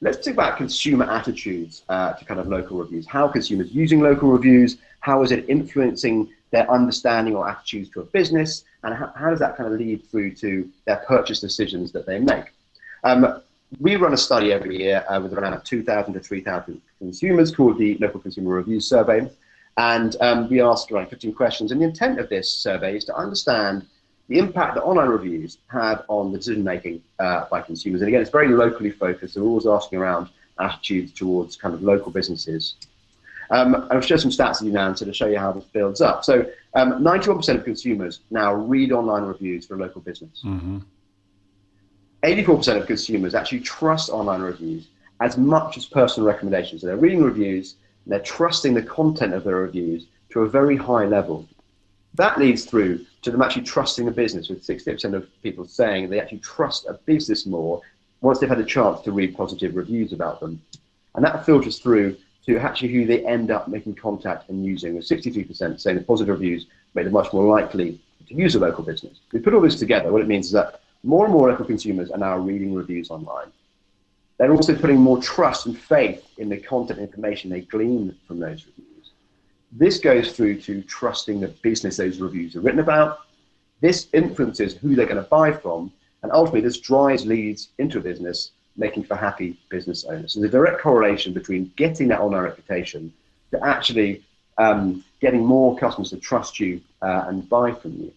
let's talk about consumer attitudes to kind of local reviews. How are consumers using local reviews? How is it influencing their understanding or attitudes to a business? And how does that kind of lead through to their purchase decisions that they make? We run a study every year with around 2,000 to 3,000 consumers called the Local Consumer Review Survey. And we ask around 15 questions. And the intent of this survey is to understand the impact that online reviews have on the decision making by consumers. And again, it's very locally focused. So we're always asking around attitudes towards kind of local businesses. I'll share some stats with you now to sort of show you how this builds up. So 91% of consumers now read online reviews for a local business. 84% of consumers actually trust online reviews as much as personal recommendations. So they're reading reviews, and they're trusting the content of their reviews to a very high level. That leads through to them actually trusting a business, with 60% of people saying they actually trust a business more once they've had a chance to read positive reviews about them. And that filters through to actually who they end up making contact and using, with 63% saying the positive reviews make them much more likely to use a local business. We put all this together, what it means is that more and more local consumers are now reading reviews online. They're also putting more trust and faith in the content and information they glean from those reviews. This goes through to trusting the business those reviews are written about. This influences who they're going to buy from, and ultimately this drives leads into a business, making for happy business owners. So there's a direct correlation between getting that online reputation to actually getting more customers to trust you and buy from you.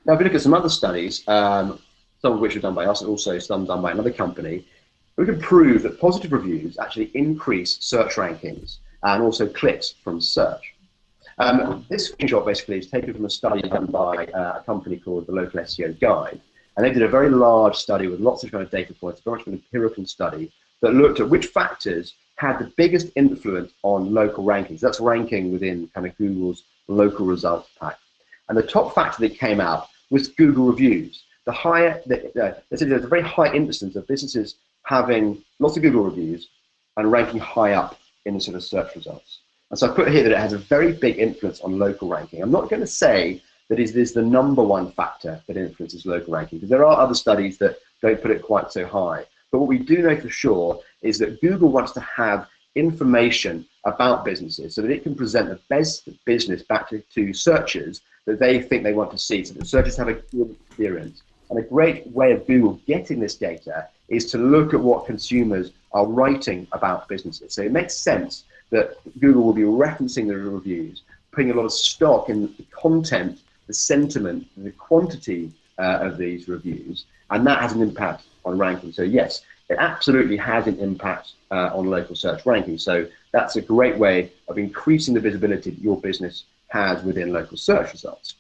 Now, if we look at some other studies, some of which were done by us and also some done by another company, we can prove that positive reviews actually increase search rankings and also clicks from search. This screenshot basically is taken from a study done by a company called the Local SEO Guide. And they did a very large study with lots of kind of data points, very much an empirical study that looked at which factors had the biggest influence on local rankings. That's ranking within kind of Google's local results pack. And the top factor that came out was Google reviews. There's a very high instance of businesses having lots of Google reviews and ranking high up in the sort of search results. And so I put here that it has a very big influence on local ranking. I'm not going to say that it is the number one factor that influences local ranking, because there are other studies that don't put it quite so high. But what we do know for sure is that Google wants to have information about businesses so that it can present the best business back to searchers that they think they want to see, so that searchers have a good experience. And a great way of Google getting this data is to look at what consumers are writing about businesses. So it makes sense that Google will be referencing the reviews, putting a lot of stock in the content, the sentiment, the quantity of these reviews, and that has an impact on ranking. So yes, it absolutely has an impact on local search ranking. So that's a great way of increasing the visibility that your business has within local search results.